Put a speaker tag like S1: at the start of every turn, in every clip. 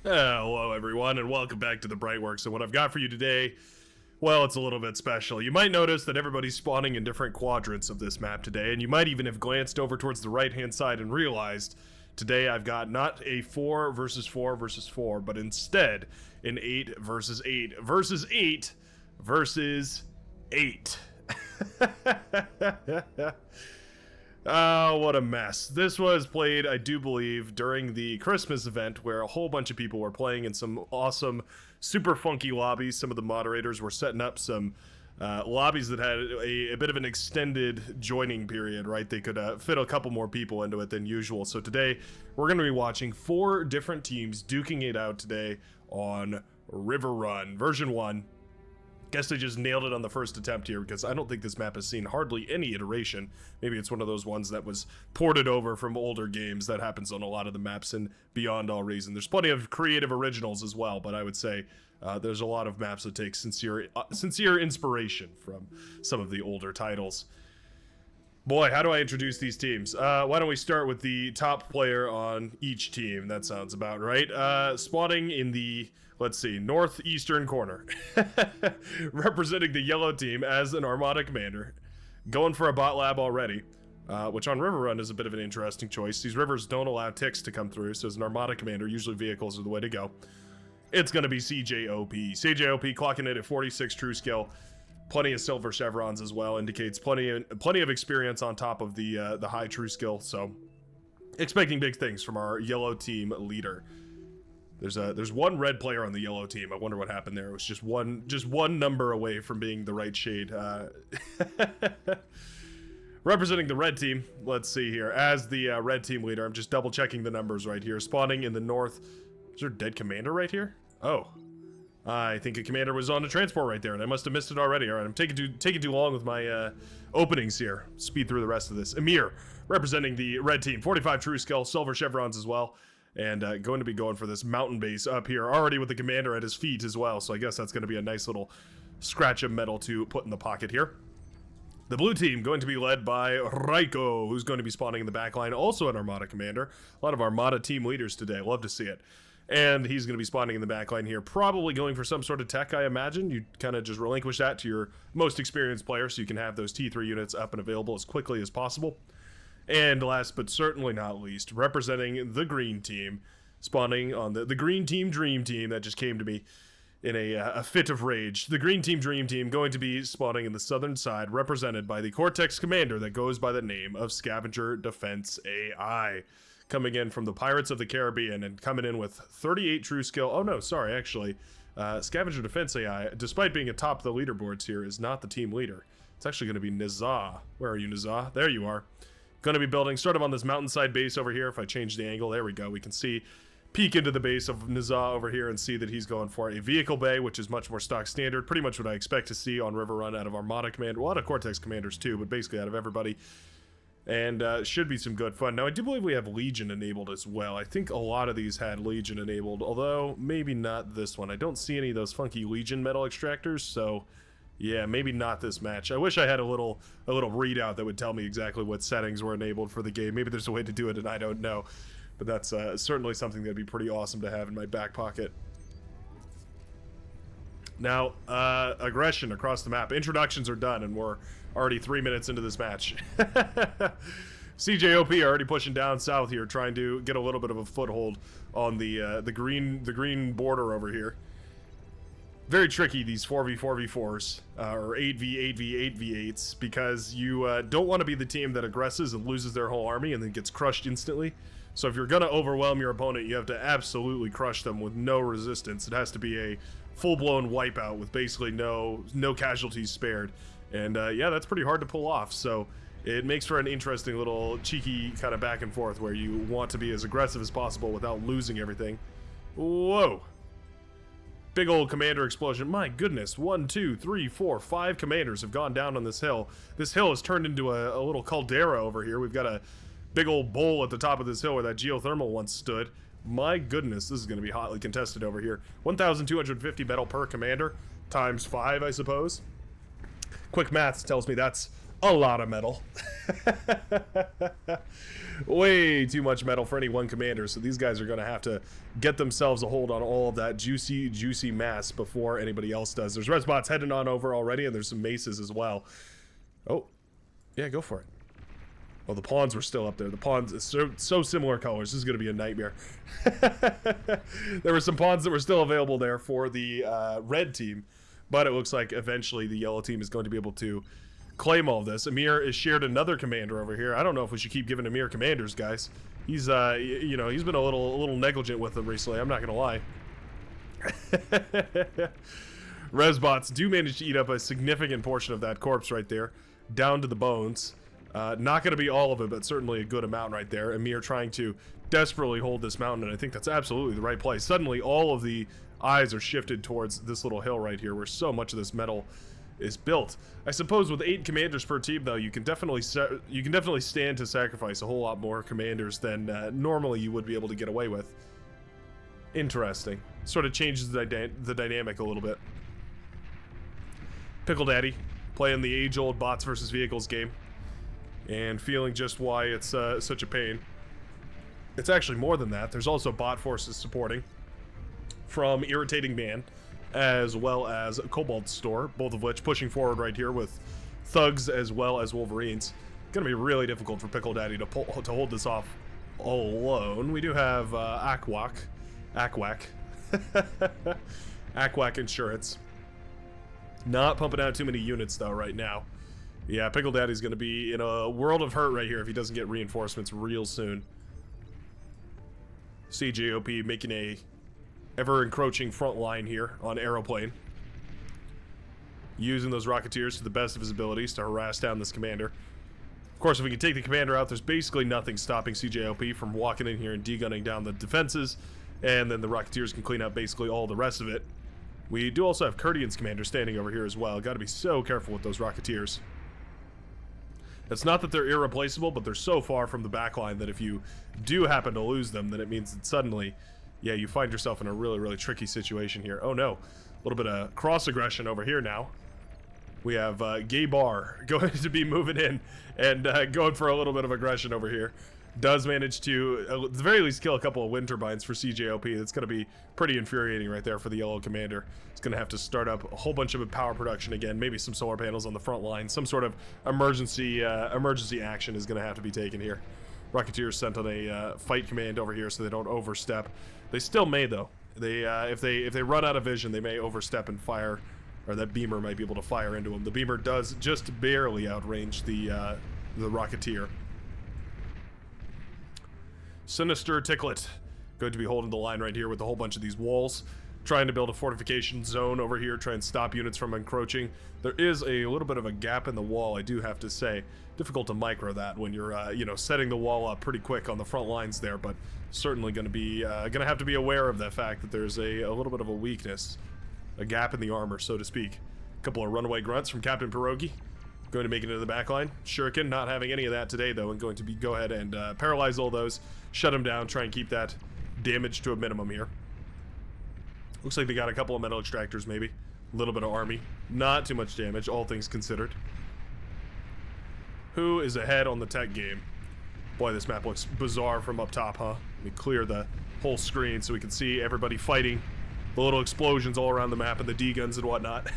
S1: Hello, everyone, and welcome back to the Brightworks. And what I've got for you today, well, it's a little bit special. You might notice that everybody's spawning in different quadrants of this map today, and you might even have glanced over towards the right-hand side and realized today I've got not a 4 versus 4 versus 4, but instead an 8 versus 8 versus 8 versus 8. Oh, what a mess. This was played, I do believe, during the Christmas event where a whole bunch of people were playing in some awesome, super funky lobbies. Some of the moderators were setting up some lobbies that had a bit of an extended joining period, right? They could fit a couple more people into it than usual. So today, we're going to be watching 4 different teams duking it out today on River Run, version 1. Guess they just nailed it on the first attempt here because I don't think this map has seen hardly any iteration. Maybe it's one of those ones that was ported over from older games. That happens on a lot of the maps and beyond all reason. There's plenty of creative originals as well, but I would say there's a lot of maps that take sincere inspiration from some of the older titles. Boy, how do I introduce these teams? Why don't we start with the top player on each team? That sounds about right. Spawning in the, let's see, northeastern corner. Representing the yellow team as an Armada commander. Going for a bot lab already, which on River Run is a bit of an interesting choice. These rivers don't allow ticks to come through, so as an Armada commander, usually vehicles are the way to go. It's going to be CJOP. CJOP clocking it at 46 true skill. Plenty of silver chevrons as well, indicates plenty of experience on top of the high true skill. So, expecting big things from our yellow team leader. There's one red player on the yellow team. I wonder what happened there. It was just one number away from being the right shade. Representing the red team, let's see here. As the red team leader, I'm just double checking the numbers right here. Spawning in the north. Is there a dead commander right here? Oh. I think a commander was on a transport right there, and I must have missed it already. All right, I'm taking too long with my openings here. Speed through the rest of this. Emir, representing the red team, 45 true skill, silver chevrons as well, and going to be going for this mountain base up here, already with the commander at his feet as well. So I guess that's going to be a nice little scratch of metal to put in the pocket here. The blue team going to be led by Raiko, who's going to be spawning in the back line, also an Armada commander. A lot of Armada team leaders today. Love to see it. And he's going to be spawning in the backline here, probably going for some sort of tech, I imagine. You kind of just relinquish that to your most experienced player so you can have those T3 units up and available as quickly as possible. And last but certainly not least, representing the green team, spawning on the green team dream team that just came to me in a fit of rage. The green team dream team going to be spawning in the southern side, represented by the Cortex commander that goes by the name of Scavenger Defense AI. Coming in from the Pirates of the Caribbean and coming in with 38 true skill. Oh no, sorry, actually. Scavenger Defense AI, despite being atop the leaderboards here, is not the team leader. It's actually going to be Nizah. Where are you, Nizah? There you are. Going to be building sort of on this mountainside base over here. If I change the angle, there we go. We can see, peek into the base of Nizah over here and see that he's going for a vehicle bay, which is much more stock standard. Pretty much what I expect to see on River Run out of Armada Commander. A lot of Cortex commanders too, but basically out of everybody. And should be some good fun. Now, I do believe we have Legion enabled as well. I think a lot of these had Legion enabled, although maybe not this one. I don't see any of those funky Legion metal extractors, so yeah, maybe not this match. I wish I had a little readout that would tell me exactly what settings were enabled for the game. Maybe there's a way to do it and I don't know. But that's certainly something that'd be pretty awesome to have in my back pocket. Now, aggression across the map. Introductions are done, and we're already 3 minutes into this match. CJOP already pushing down south here, trying to get a little bit of a foothold on the green border over here. Very tricky, these 4v4v4s, or 8v8v8v8s, because you don't want to be the team that aggresses and loses their whole army and then gets crushed instantly. So if you're going to overwhelm your opponent, you have to absolutely crush them with no resistance. It has to be a full-blown wipeout with basically no casualties spared. And yeah, that's pretty hard to pull off. So it makes for an interesting little cheeky kind of back and forth where you want to be as aggressive as possible without losing everything. Whoa. Big old commander explosion. My goodness, 1, 2, 3, 4, 5 commanders have gone down on this hill. This hill has turned into a little caldera over here. We've got a big old bowl at the top of this hill where that geothermal once stood. My goodness, this is going to be hotly contested over here. 1,250 metal per commander, times 5, I suppose. Quick maths tells me that's a lot of metal. Way too much metal for any one commander, so these guys are going to have to get themselves a hold on all of that juicy mass before anybody else does. There's red spots heading on over already, and there's some maces as well. Oh, yeah, go for it. Oh, the pawns were still up there. The pawns, so similar colors. This is going to be a nightmare. There were some pawns that were still available there for the red team, but it looks like eventually the yellow team is going to be able to claim all of this. Amir has shared another commander over here. I don't know if we should keep giving Amir commanders, guys. He's, you know, he's been a little negligent with them recently. I'm not going to lie. Resbots do manage to eat up a significant portion of that corpse right there, down to the bones. Not going to be all of it, but certainly a good amount right there. Amir trying to desperately hold this mountain, and I think that's absolutely the right play. Suddenly, all of the eyes are shifted towards this little hill right here, where so much of this metal is built. I suppose with 8 commanders per team, though, you can definitely stand to sacrifice a whole lot more commanders than normally you would be able to get away with. Interesting. Sort of changes the dynamic a little bit. Pickle Daddy playing the age-old bots versus vehicles game, and feeling just why it's such a pain. It's actually more than that. There's also bot forces supporting from Irritating Man, as well as Cobalt Store, both of which pushing forward right here with thugs as well as Wolverines. Gonna be really difficult for Pickle Daddy to hold this off all alone. We do have Aquac Insurance. Not pumping out too many units though right now. Yeah, Pickle Daddy's gonna be in a world of hurt right here if he doesn't get reinforcements real soon. CJOP making a ever-encroaching front line here on Aeroplane. Using those Rocketeers to the best of his abilities to harass down this commander. Of course, if we can take the commander out, there's basically nothing stopping CJOP from walking in here and de-gunning down the defenses, and then the Rocketeers can clean up basically all the rest of it. We do also have Kurdian's commander standing over here as well. Gotta be so careful with those Rocketeers. It's not that they're irreplaceable, but they're so far from the backline that if you do happen to lose them, then it means that suddenly, yeah, you find yourself in a really tricky situation here. Oh no, a little bit of cross-aggression over here now. We have Gay Bar going to be moving in and going for a little bit of aggression over here. Does manage to, at the very least, kill a couple of wind turbines for CJOP. That's going to be pretty infuriating right there for the yellow commander. It's going to have to start up a whole bunch of power production again, maybe some solar panels on the front line. Some sort of emergency action is going to have to be taken here. Rocketeers sent on a fight command over here so they don't overstep. They still may, though. They if they run out of vision, they may overstep and fire, or that beamer might be able to fire into them. The beamer does just barely outrange the Rocketeer. Sinister Ticklet going to be holding the line right here with a whole bunch of these walls, trying to build a fortification zone over here, try and stop units from encroaching. There is a little bit of a gap in the wall, I do have to say. Difficult to micro that when you're you know, setting the wall up pretty quick on the front lines there, but certainly going to be have to be aware of the fact that there's a little bit of a weakness, a gap in the armor, so to speak. A couple of runaway grunts from Captain Pierogi. Going to make it into the back line. Shuriken not having any of that today, though, and going to go ahead and paralyze all those, shut them down, try and keep that damage to a minimum here. Looks like they got a couple of metal extractors, maybe. A little bit of army. Not too much damage, all things considered. Who is ahead on the tech game? Boy, this map looks bizarre from up top, huh? Let me clear the whole screen so we can see everybody fighting. The little explosions all around the map and the D-guns and whatnot.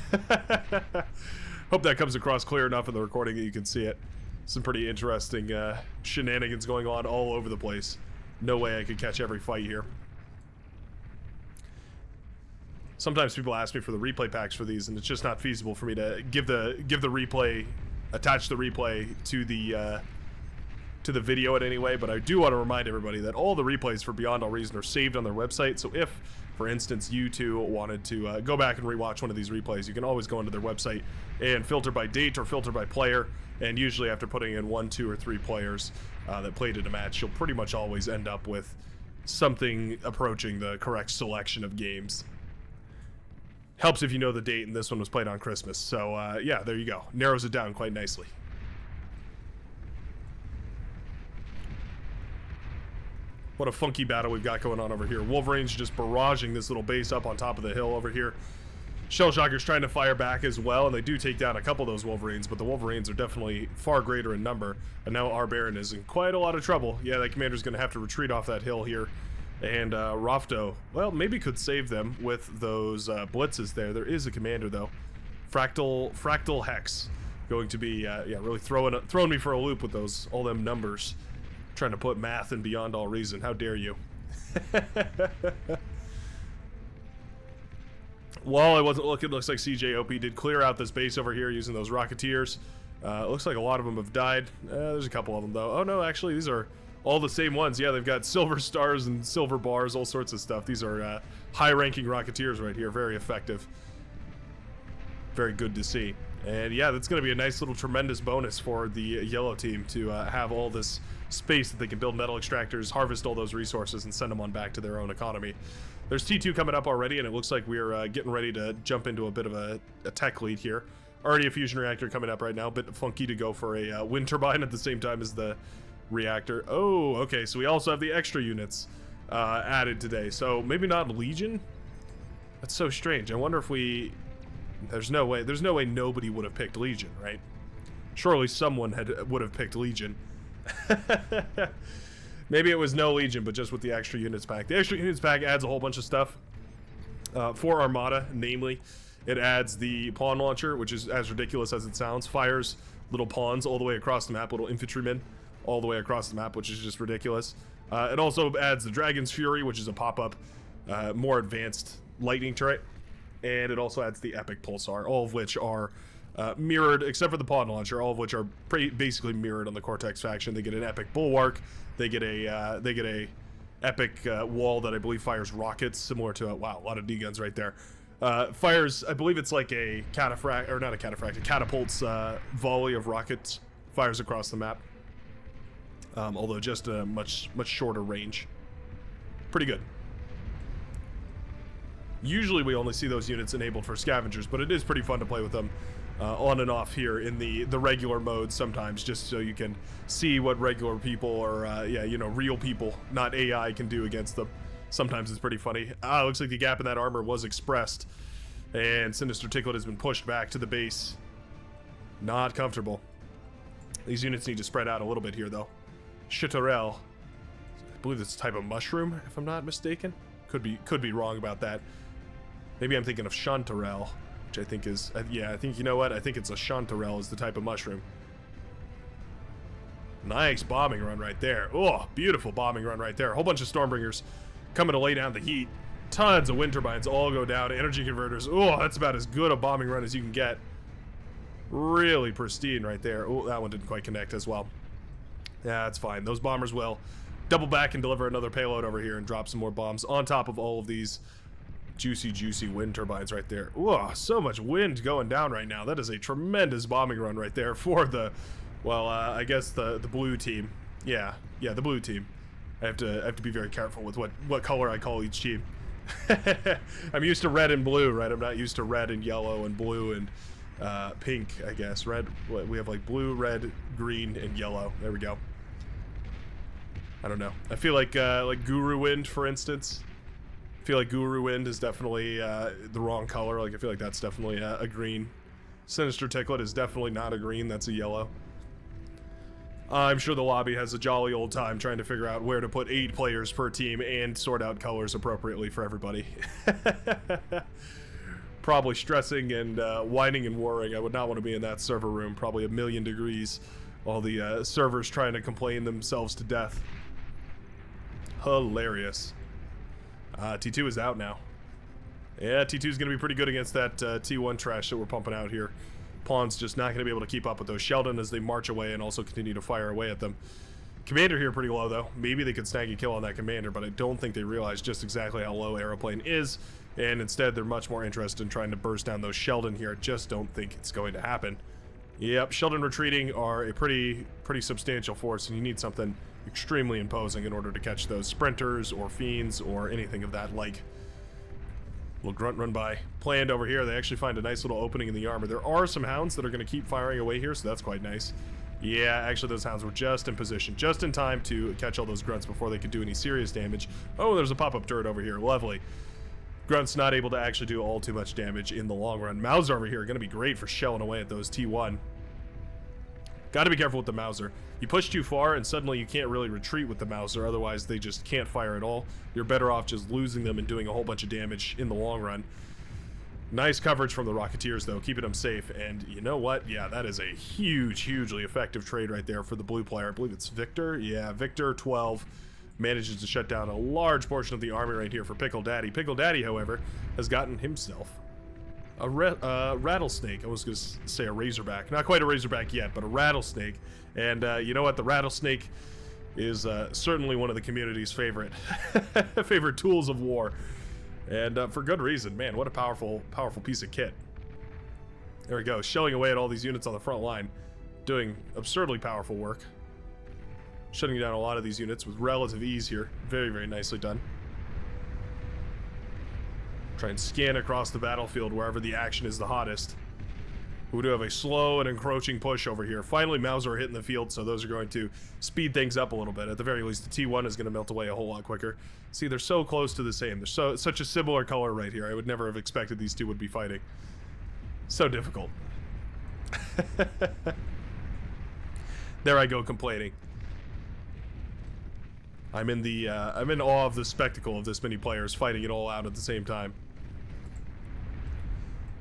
S1: Hope that comes across clear enough in the recording that you can see it. Some pretty interesting shenanigans going on all over the place. No way I could catch every fight here. Sometimes people ask me for the replay packs for these, and it's just not feasible for me to give the replay, attach the replay to the video in any way. But I do want to remind everybody that all the replays for Beyond All Reason are saved on their website. So if, for instance, you two wanted to go back and rewatch one of these replays, you can always go into their website and filter by date or filter by player. And usually after putting in 1, 2, or 3 players that played in a match, you'll pretty much always end up with something approaching the correct selection of games. Helps if you know the date, and this one was played on Christmas. So yeah, there you go. Narrows it down quite nicely. What a funky battle we've got going on over here. Wolverine's just barraging this little base up on top of the hill over here. Shell Shockers trying to fire back as well, and they do take down a couple of those Wolverines, but the Wolverines are definitely far greater in number, and now our Baron is in quite a lot of trouble. Yeah, that commander's going to have to retreat off that hill here, and Rofto, well, maybe could save them with those blitzes there. There is a commander, though. Fractal Hex. Going to be, yeah, really throwing me for a loop with all them numbers. Trying to put math in beyond all reason. How dare you? While I wasn't looking, looks like CJOP did clear out this base over here using those Rocketeers. Looks like a lot of them have died. There's a couple of them, though. Oh, no, actually, these are all the same ones. Yeah, they've got silver stars and silver bars, all sorts of stuff. These are high-ranking Rocketeers right here. Very effective. Very good to see. And, yeah, that's going to be a nice little tremendous bonus for the yellow team to have all this space that they can build metal extractors, harvest all those resources, and send them on back to their own economy. There's T2 coming up already, and it looks like we're getting ready to jump into a bit of a tech lead here. Already a fusion reactor coming up right now. A bit funky to go for a wind turbine at the same time as the reactor. Oh, okay, so we also have the extra units added today. So maybe not Legion? That's so strange. I wonder if we... There's no way nobody would have picked Legion, right? Surely someone would have picked Legion. Maybe it was no Legion, but just with the extra units pack. The extra units pack adds a whole bunch of stuff for Armada, namely. It adds the pawn launcher, which is as ridiculous as it sounds. Fires little pawns all the way across the map, little infantrymen all the way across the map, which is just ridiculous. It also adds the Dragon's Fury, which is a pop-up, more advanced lightning turret. And it also adds the Epic Pulsar, all of which are mirrored, except for the pawn launcher, all of which are basically mirrored on the Cortex faction. They get an Epic Bulwark. They get a epic wall that I believe fires rockets, similar to wow, a lot of D guns right there. Fires, I believe it's like a cataphract, or not a cataphract, a catapult's volley of rockets fires across the map. Although just a much shorter range. Pretty good. Usually we only see those units enabled for scavengers, but it is pretty fun to play with them on and off here in the regular mode sometimes, just so you can see what regular people or yeah, you know, real people, not AI, can do against them. Sometimes it's pretty funny. Looks like the gap in that armor was expressed, and Sinister Ticklet has been pushed back to the base. Not comfortable. These units need to spread out a little bit here, though. Chitterelle, I believe it's a type of mushroom, if I'm not mistaken. Could be wrong about that. Maybe I'm thinking of chanterelle, which I think is, yeah, I think, you know what? I think it's a chanterelle is the type of mushroom. Nice bombing run right there. Oh, beautiful bombing run right there. A whole bunch of Stormbringers coming to lay down the heat. Tons of wind turbines all go down. Energy converters. Oh, that's about as good a bombing run as you can get. Really pristine right there. Oh, that one didn't quite connect as well. Yeah, that's fine. Those bombers will double back and deliver another payload over here and drop some more bombs on top of all of these juicy wind turbines right there. Whoa, so much wind going down right now. That is a tremendous bombing run right there for the, well, I guess the blue team. Yeah, the blue team. I have to be very careful with what color I call each team. I'm used to red and blue, right? I'm not used to red and yellow and blue and pink, I guess. Red, we have like blue, red, green, and yellow. There we go. I don't know. I feel like Guru Wind, for instance. I feel like Guru Wind is definitely the wrong color. Like, I feel like that's definitely a green. Sinister Ticklet is definitely not a green. That's a yellow. I'm sure the lobby has a jolly old time trying to figure out where to put 8 players per team and sort out colors appropriately for everybody. Probably stressing and whining and worrying. I would not want to be in that server room. Probably a million degrees. All the servers trying to complain themselves to death. Hilarious. T2 is out now. Yeah, T2 is going to be pretty good against that T1 trash that we're pumping out here. Pawn's just not going to be able to keep up with those Sheldon as they march away and also continue to fire away at them. Commander here pretty low, though. Maybe they could snag a kill on that Commander, but I don't think they realize just exactly how low Aeroplane is, and instead they're much more interested in trying to burst down those Sheldon here. I just don't think it's going to happen. Yep, Sheldon retreating are a pretty substantial force, and you need something extremely imposing in order to catch those Sprinters or Fiends or anything of that like. Little grunt run by. Planned over here. They actually find a nice little opening in the armor. There are some Hounds that are going to keep firing away here, so that's quite nice. Yeah, actually those Hounds were just in position, just in time to catch all those grunts before they could do any serious damage. Oh, there's a pop-up turret over here. Lovely. Grunt's not able to actually do all too much damage in the long run. Mauser over here are going to be great for shelling away at those T1. Got to be careful with the Mauser. You push too far and suddenly you can't really retreat with the Mauser, otherwise they just can't fire at all. You're better off just losing them and doing a whole bunch of damage in the long run. Nice coverage from the Rocketeers though, keeping them safe, and you know what? Yeah, that is a hugely effective trade right there for the blue player. I believe it's Victor. Yeah, Victor 12 manages to shut down a large portion of the army right here for Pickle Daddy. Pickle Daddy, however, has gotten himself a rattlesnake. I was going to say a razorback. Not quite a razorback yet, but a rattlesnake. And you know what? The rattlesnake is certainly one of the community's favorite favorite tools of war. And for good reason. Man, what a powerful piece of kit. There we go. Shelling away at all these units on the front line. Doing absurdly powerful work. Shutting down a lot of these units with relative ease here. Very nicely done. Try and scan across the battlefield wherever the action is the hottest. We do have a slow and encroaching push over here. Finally, Mauser are hitting the field, so those are going to speed things up a little bit. At the very least, the T1 is going to melt away a whole lot quicker. See, they're so close to the same. They're such a similar color right here. I would never have expected these two would be fighting. So difficult. There I go complaining. I'm in awe of the spectacle of this many players fighting it all out at the same time.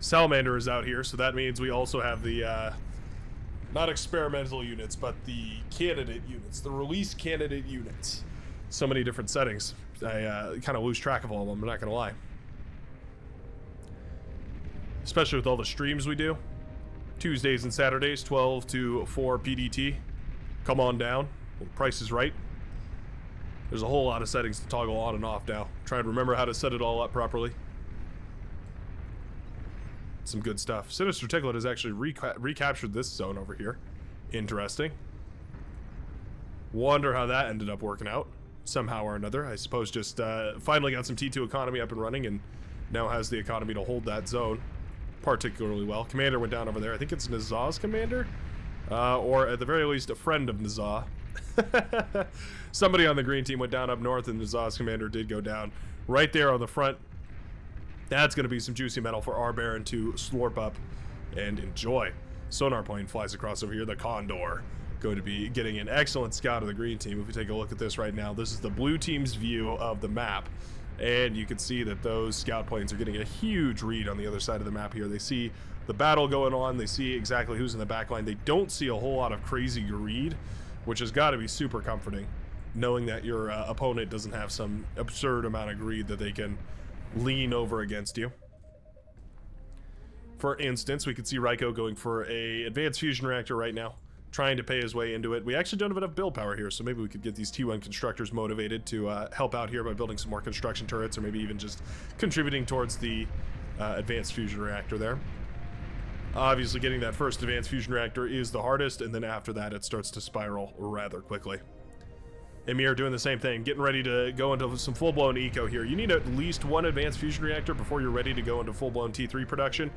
S1: Salamander is out here, so that means we also have the not experimental units, but the candidate units, the release candidate units. So many different settings. I kind of lose track of all of them, I'm not gonna lie. Especially with all the streams we do. Tuesdays and Saturdays, 12 to 4 PDT. Come on down. Well, the price is right. There's a whole lot of settings to toggle on and off now. Try and remember how to set it all up properly. Some good stuff. Sinister Ticklet has actually recaptured this zone over here. Interesting. Wonder how that ended up working out. Somehow or another. I suppose just finally got some T2 economy up and running and now has the economy to hold that zone particularly well. Commander went down over there. I think it's Nizah's commander? Or at the very least a friend of Nizah. Somebody on the green team went down up north and Nizah's commander did go down. Right there on the front. That's going to be some juicy metal for our Baron to slurp up and enjoy. Sonar plane flies across over here. The Condor going to be getting an excellent scout of the green team. If we take a look at this right now, this is the blue team's view of the map. And you can see that those scout planes are getting a huge read on the other side of the map here. They see the battle going on. They see exactly who's in the back line. They don't see a whole lot of crazy greed, which has got to be super comforting, knowing that your opponent doesn't have some absurd amount of greed that they can lean over against you. For instance, we could see Ryko going for a advanced fusion reactor right now, trying to pay his way into it. We actually don't have enough build power here, so maybe we could get these T1 constructors motivated to help out here by building some more construction turrets, or maybe even just contributing towards the advanced fusion reactor there. Obviously, getting that first advanced fusion reactor is the hardest, and then after that, it starts to spiral rather quickly. Emir doing the same thing, getting ready to go into some full-blown eco here. You need at least one advanced fusion reactor before you're ready to go into full-blown T3 production.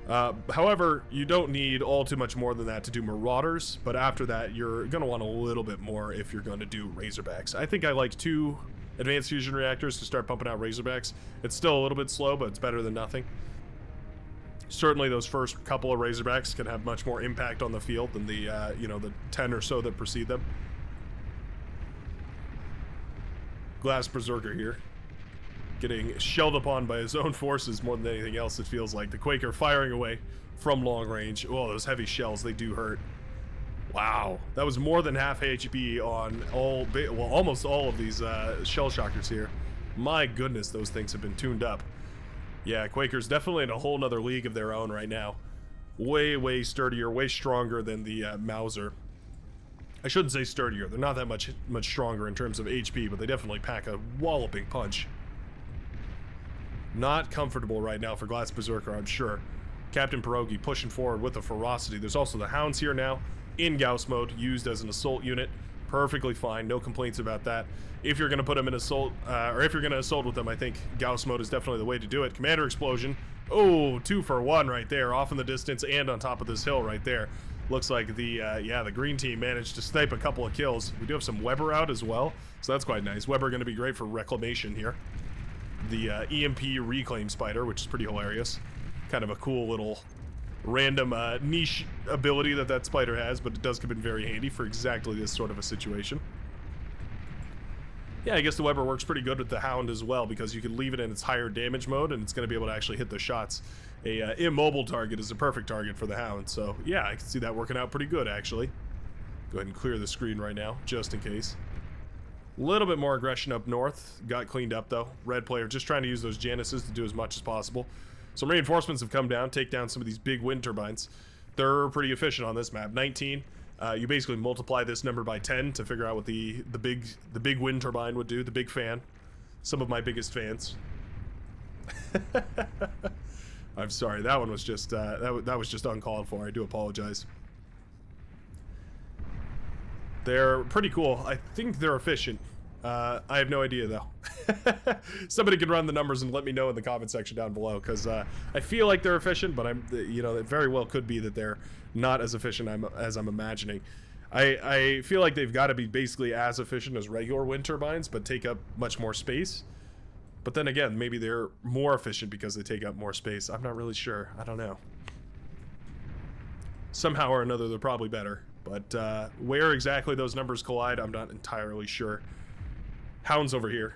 S1: However, you don't need all too much more than that to do Marauders, but after that, you're going to want a little bit more if you're going to do Razorbacks. I think I like 2 advanced fusion reactors to start pumping out Razorbacks. It's still a little bit slow, but it's better than nothing. Certainly those first couple of Razorbacks can have much more impact on the field than the, you know, the 10 or so that precede them. Glass Berserker here, getting shelled upon by his own forces more than anything else, it feels like. The Quaker firing away from long range. Oh, those heavy shells, they do hurt. Wow, that was more than half HP on almost all of these shell shockers here. My goodness, those things have been tuned up. Yeah, Quaker's definitely in a whole nother league of their own right now. Way sturdier, way stronger than the Mauser. I shouldn't say sturdier. They're not that much stronger in terms of HP, but they definitely pack a walloping punch. Not comfortable right now for Glass Berserker, I'm sure. Captain Pierogi pushing forward with the ferocity. There's also the Hounds here now, in Gauss mode, used as an assault unit. Perfectly fine, no complaints about that. If you're going to put them in assault, or if you're going to assault with them, I think Gauss mode is definitely the way to do it. Commander Explosion. Oh, 2 for 1 right there, off in the distance and on top of this hill right there. Looks like the, yeah, the green team managed to snipe a couple of kills. We do have some Weber out as well, so that's quite nice. Weber going to be great for reclamation here. the EMP reclaim spider, which is pretty hilarious. Kind of a cool little random niche ability that spider has, but it does come in very handy for exactly this sort of a situation. Yeah, I guess the Weber works pretty good with the Hound as well, because you can leave it in its higher damage mode and it's going to be able to actually hit the shots. A immobile target is a perfect target for the Hound, so yeah, I can see that working out pretty good actually. Go ahead and clear the screen right now, just in case. A little bit more aggression up north. Got cleaned up though. Red player just trying to use those Janices to do as much as possible. Some reinforcements have come down, take down some of these big wind turbines. They're pretty efficient on this map. 19. You basically multiply this number by 10 to figure out what the big wind turbine would do. The big fan. Some of my biggest fans. I'm sorry. That one was just that was just uncalled for. I do apologize. They're pretty cool. I think they're efficient. I have no idea though. Somebody can run the numbers and let me know in the comment section down below, because I feel like they're efficient, but it very well could be that they're not as efficient as I'm imagining. I feel like they've got to be basically as efficient as regular wind turbines, but take up much more space. But then again, maybe they're more efficient because they take up more space. I'm not really sure. I don't know. Somehow or another, they're probably better. But where exactly those numbers collide, I'm not entirely sure. Hounds over here.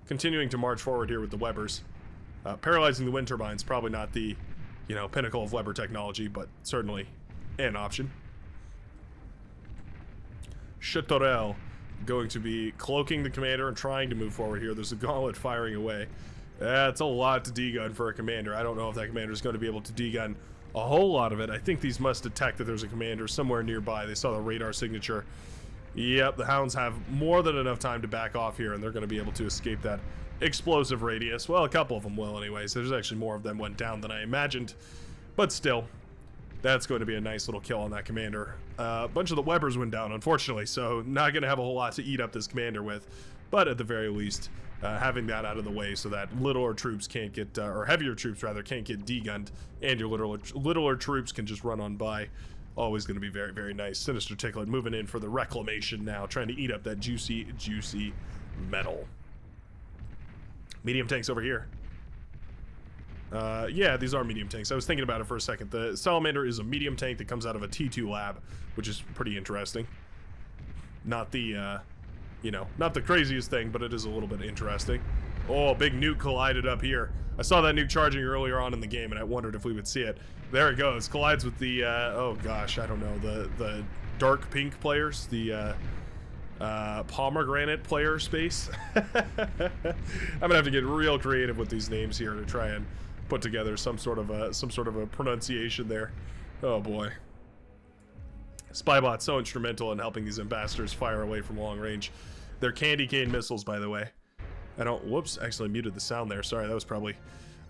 S1: Continuing to march forward here with the Webers. Paralyzing the wind turbines, probably not the, pinnacle of Weber technology, but certainly an option. Chateaurel going to be cloaking the commander and trying to move forward here. There's a gauntlet firing away. That's a lot to degun for a commander. I don't know if that commander is going to be able to degun a whole lot of it. I think these must detect that there's a commander somewhere nearby. They saw the radar signature. Yep, the Hounds have more than enough time to back off here, and they're going to be able to escape that explosive radius. Well, a couple of them will anyways. There's actually more of them went down than I imagined. But still, that's going to be a nice little kill on that commander. A bunch of the Webers went down, unfortunately, so not going to have a whole lot to eat up this commander with. But at the very least, having that out of the way so that littler troops can't get, or heavier troops rather, can't get degunned, and your littler troops can just run on by. Always going to be very, very nice. Sinister Ticklet moving in for the reclamation now, trying to eat up that juicy, juicy metal. Medium tanks over here. Yeah, these are medium tanks. I was thinking about it for a second. The Salamander is a medium tank that comes out of a T2 lab, which is pretty interesting. Not the, not the craziest thing, but it is a little bit interesting. Oh, big nuke collided up here. I saw that nuke charging earlier on in the game, and I wondered if we would see it. There it goes. Collides with the, oh gosh, I don't know, the dark pink players, the pomegranate player space. I'm gonna have to get real creative with these names here to try and put together some sort of a pronunciation there. Oh boy. Spybot's so instrumental in helping these ambassadors fire away from long range. They're candy cane missiles, by the way. Whoops, actually muted the sound there. Sorry, that was probably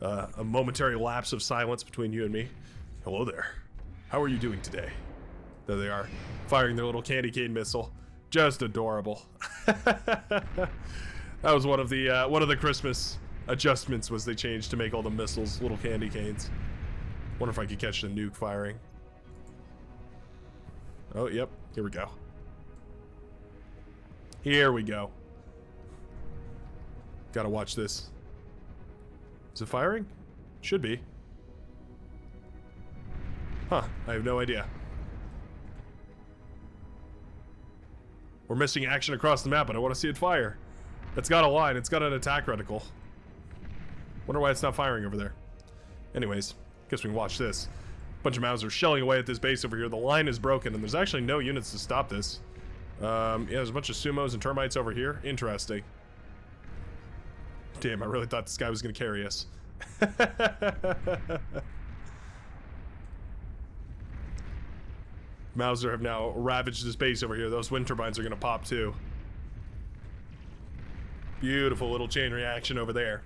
S1: a momentary lapse of silence between you and me. Hello there. How are you doing today? There they are, firing their little candy cane missile. Just adorable. That was one of the Christmas adjustments, was they changed to make all the missiles little candy canes. Wonder if I could catch the nuke firing. Oh, yep. Here we go. Here we go. Gotta watch this. Is it firing? Should be. Huh. I have no idea. We're missing action across the map, but I want to see it fire. It's got a line. It's got an attack reticle. Wonder why it's not firing over there. Anyways, guess we can watch this. Bunch of Mausers shelling away at this base over here. The line is broken, and there's actually no units to stop this. Yeah, there's a bunch of sumos and termites over here. Interesting. Damn, I really thought this guy was going to carry us. Mauser have now ravaged this base over here. Those wind turbines are going to pop too. Beautiful little chain reaction over there.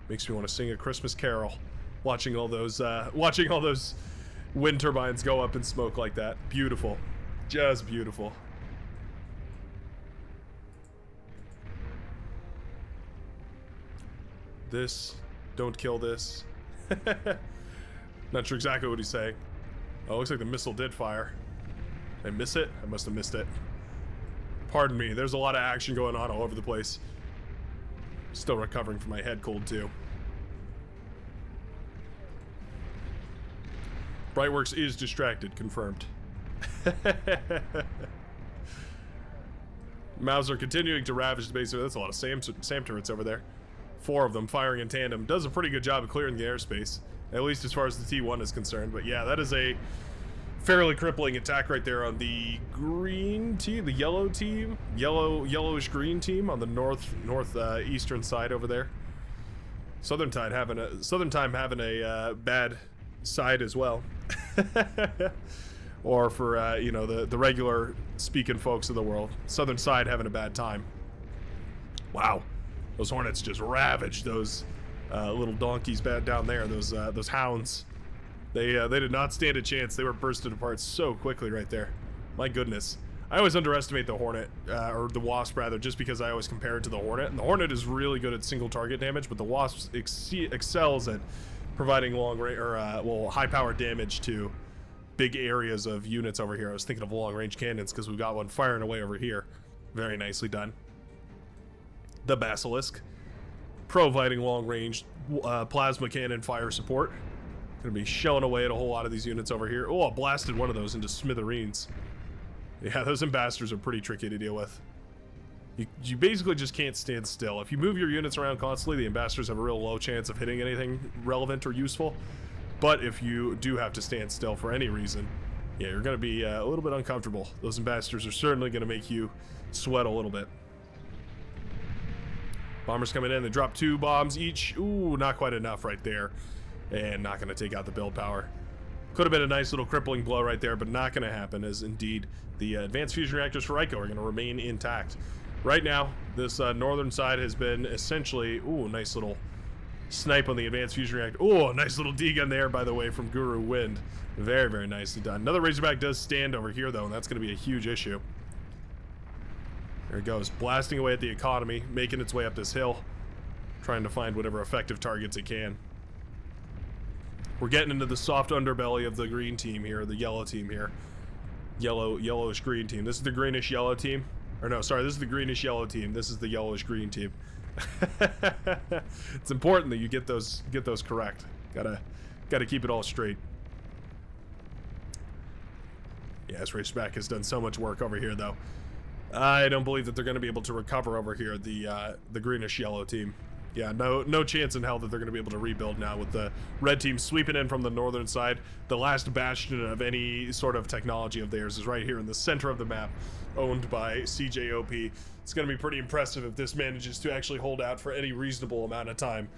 S1: Makes me want to sing a Christmas carol, watching all those wind turbines go up in smoke like that. Beautiful, just beautiful. This, don't kill this. Not sure exactly what he's saying. Oh, looks like the missile did fire. Did I miss it? I must have missed it. Pardon me, there's a lot of action going on all over the place. Still recovering from my head cold too. Brightworks is distracted, confirmed. Mauser continuing to ravage the base. That's a lot of SAM turrets over there. 4 of them firing in tandem. Does a pretty good job of clearing the airspace, at least as far as the T1 is concerned. But yeah, that is a fairly crippling attack right there on the green team, the yellow team, yellowish green team on the northeastern side over there. Southern Time having a bad side as well. Or for you know, the regular speaking folks of the world, Southern side having a bad time. Wow, those Hornets just ravaged those little donkeys bad down there. Those hounds. They did not stand a chance. They were bursted apart so quickly right there. My goodness. I always underestimate the Hornet, or the Wasp rather, just because I always compare it to the Hornet. And the Hornet is really good at single target damage, but the Wasp excels at providing long range, or well, high power damage to big areas of units over here. I was thinking of long range cannons because we've got one firing away over here. Very nicely done. The Basilisk, providing long range plasma cannon fire support. Gonna be showing away at a whole lot of these units over here. Oh, I blasted one of those into smithereens. Yeah, those ambassadors are pretty tricky to deal with. You basically just can't stand still. If you move your units around constantly, the ambassadors have a real low chance of hitting anything relevant or useful. But if you do have to stand still for any reason, yeah, you're gonna be a little bit uncomfortable. Those ambassadors are certainly gonna make you sweat a little bit. Bombers coming in, they drop 2 bombs each. Ooh, not quite enough right there. And not going to take out the build power. Could have been a nice little crippling blow right there, but not going to happen, as indeed the advanced fusion reactors for Ryko are going to remain intact. Right now, this northern side has been essentially... Ooh, nice little snipe on the advanced fusion reactor. Ooh, nice little D-gun there, by the way, from Guru Wind. Very, very nicely done. Another Razorback does stand over here, though, and that's going to be a huge issue. There it goes, blasting away at the economy, making its way up this hill, trying to find whatever effective targets it can. We're getting into the soft underbelly of the green team here, the yellow team here. Yellowish green team. This is the greenish yellow team. Or no, sorry, this is the greenish yellow team. This is the yellowish green team. It's important that you get those correct. Gotta keep it all straight. Yeah, this Razorback has done so much work over here, though. I don't believe that they're going to be able to recover over here, the greenish yellow team. Yeah, no chance in hell that they're going to be able to rebuild now with the red team sweeping in from the northern side. The last bastion of any sort of technology of theirs is right here in the center of the map, owned by CJOP. It's going to be pretty impressive if this manages to actually hold out for any reasonable amount of time.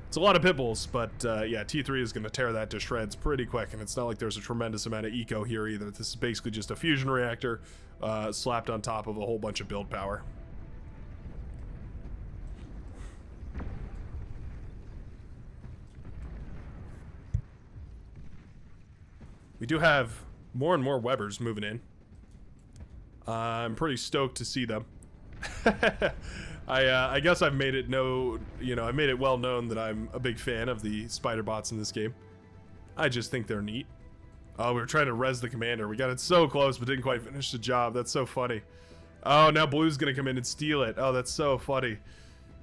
S1: It's a lot of pit bulls, but yeah, T3 is going to tear that to shreds pretty quick, and it's not like there's a tremendous amount of eco here either. This is basically just a fusion reactor slapped on top of a whole bunch of build power. We do have more and more Webers moving in. I'm pretty stoked to see them. I guess I've made it I made it well known that I'm a big fan of the spider bots in this game. I just think they're neat. Oh, we were trying to res the commander. We got it so close, but didn't quite finish the job. That's so funny. Oh, now Blue's gonna come in and steal it. Oh, that's so funny.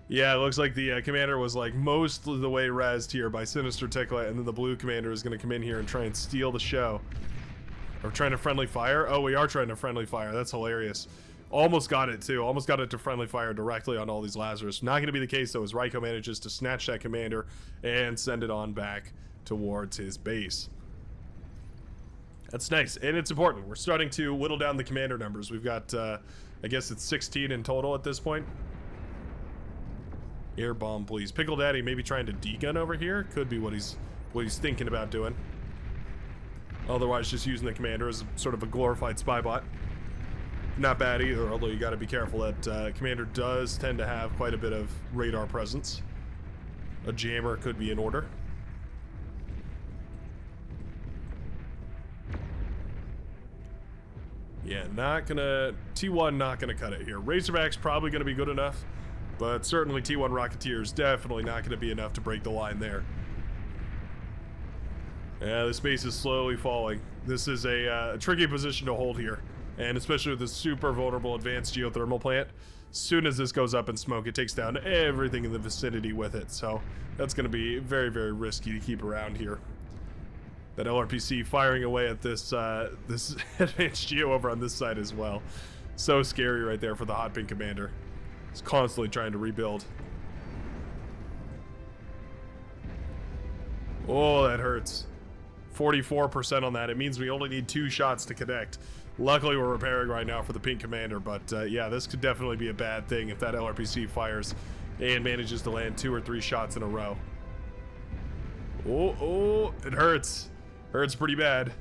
S1: Yeah, it looks like the commander was like most of the way rezzed here by Sinister Ticklet, and then the blue commander is gonna come in here and try and steal the show. Are we trying to friendly fire? Oh, we are trying to friendly fire. That's hilarious. Almost got it too. Almost got it to friendly fire directly on all these Lazarus. Not going to be the case though, as Ryko manages to snatch that commander and send it on back towards his base. That's nice, and it's important. We're starting to whittle down the commander numbers. We've got, I guess it's 16 in total at this point. Air bomb, please. Pickle Daddy maybe trying to D-gun over here. Could be what he's thinking about doing. Otherwise, just using the commander as sort of a glorified spy bot. Not bad either, although you got to be careful that commander does tend to have quite a bit of radar presence. A jammer could be in order. Yeah, not gonna... T1 not gonna cut it here. Razorback's probably gonna be good enough, but certainly T1 Rocketeer's definitely not gonna be enough to break the line there. Yeah, the space is slowly falling. This is a tricky position to hold here. And especially with this super vulnerable advanced geothermal plant, as soon as this goes up in smoke, it takes down everything in the vicinity with it. So that's going to be very, very risky to keep around here. That LRPC firing away at this this advanced geo over on this side as well. So scary right there for the hot pink commander. He's constantly trying to rebuild. Oh, that hurts. 44% on that. It means we only need 2 shots to connect. Luckily, we're repairing right now for the pink commander, but yeah, this could definitely be a bad thing if that LRPC fires and manages to land 2 or 3 shots in a row. Oh, it hurts. Hurts pretty bad.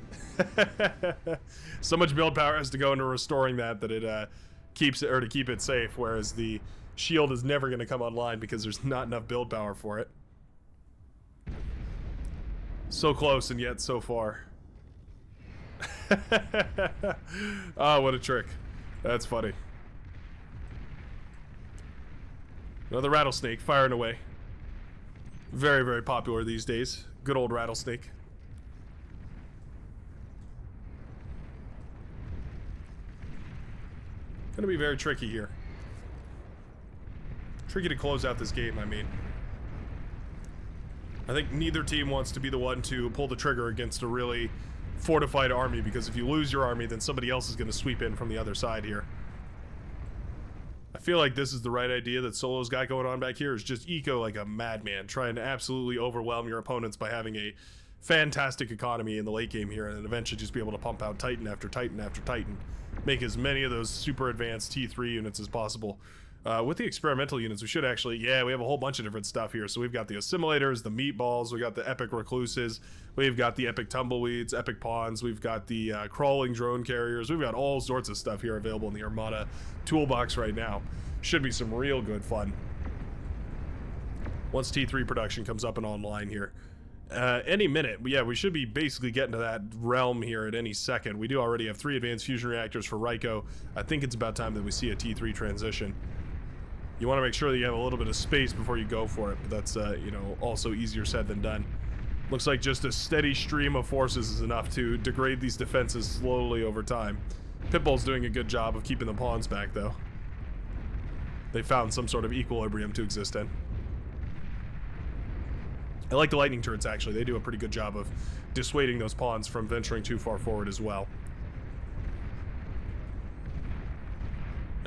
S1: So much build power has to go into restoring that it keeps it, or to keep it safe, whereas the shield is never going to come online because there's not enough build power for it. So close and yet so far. Oh, what a trick. That's funny. Another rattlesnake firing away. Very, very popular these days. Good old rattlesnake. Gonna be very tricky here. Tricky to close out this game, I mean. I think neither team wants to be the one to pull the trigger against a really fortified army, because if you lose your army, then somebody else is going to sweep in from the other side here. I feel like this is the right idea that Solo's got going on back here, is just eco like a madman, trying to absolutely overwhelm your opponents by having a fantastic economy in the late game here, and then eventually just be able to pump out Titan after Titan after Titan. Make as many of those super advanced T3 units as possible. With the experimental units, we should actually, yeah, we have a whole bunch of different stuff here. So we've got the assimilators, the meatballs, we got the epic recluses, we've got the epic tumbleweeds, epic pawns, we've got the crawling drone carriers, we've got all sorts of stuff here available in the Armada toolbox right now. Should be some real good fun once T3 production comes up and online here. Any minute, yeah, we should be basically getting to that realm here at any second. We do already have 3 advanced fusion reactors for Ryko. I think it's about time that we see a T3 transition. You want to make sure that you have a little bit of space before you go for it, but that's, you know, also easier said than done. Looks like just a steady stream of forces is enough to degrade these defenses slowly over time. Pitbull's doing a good job of keeping the pawns back, though. They found some sort of equilibrium to exist in. I like the lightning turrets, actually. They do a pretty good job of dissuading those pawns from venturing too far forward as well.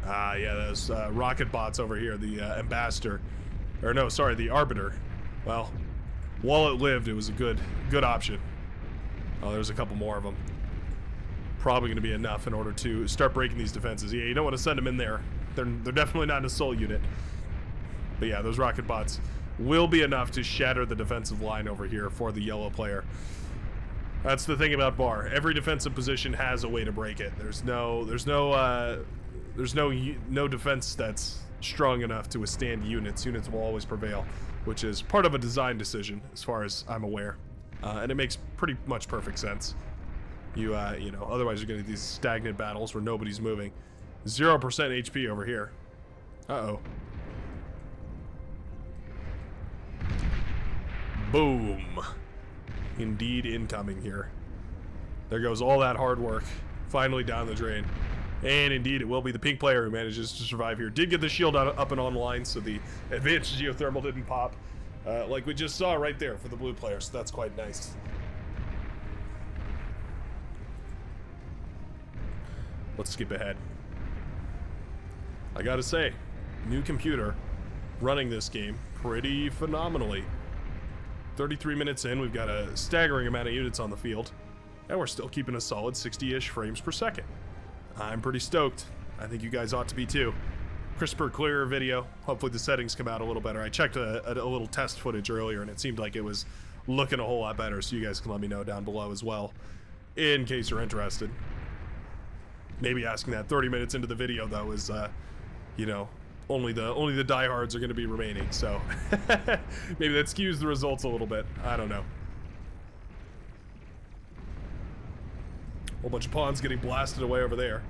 S1: Ah, yeah, those rocket bots over here, the ambassador, or no, sorry, the arbiter. Well, while it lived, it was a good option. Oh, there's a couple more of them. Probably going to be enough in order to start breaking these defenses. Yeah, you don't want to send them in there. They're definitely not an assault unit. But yeah, those rocket bots will be enough to shatter the defensive line over here for the yellow player. That's the thing about Bar. Every defensive position has a way to break it. There's no defense that's strong enough to withstand units. Units will always prevail, which is part of a design decision, as far as I'm aware, and it makes pretty much perfect sense. You know, otherwise you're going to get these stagnant battles where nobody's moving. 0% HP over here. Uh-oh. Boom. Indeed incoming here. There goes all that hard work. Finally down the drain. And indeed, it will be the pink player who manages to survive here. Did get the shield up and online, so the advanced geothermal didn't pop. Like we just saw right there for the blue player, so that's quite nice. Let's skip ahead. I gotta say, new computer running this game pretty phenomenally. 33 minutes in, we've got a staggering amount of units on the field, and we're still keeping a solid 60-ish frames per second. I'm pretty stoked. I think you guys ought to be too. Crisper, clearer video. Hopefully the settings come out a little better. I checked a little test footage earlier, and it seemed like it was looking a whole lot better, so you guys can let me know down below as well, in case you're interested. Maybe asking that 30 minutes into the video, though, is, you know, only the diehards are going to be remaining, so maybe that skews the results a little bit. I don't know. Whole bunch of pawns getting blasted away over there.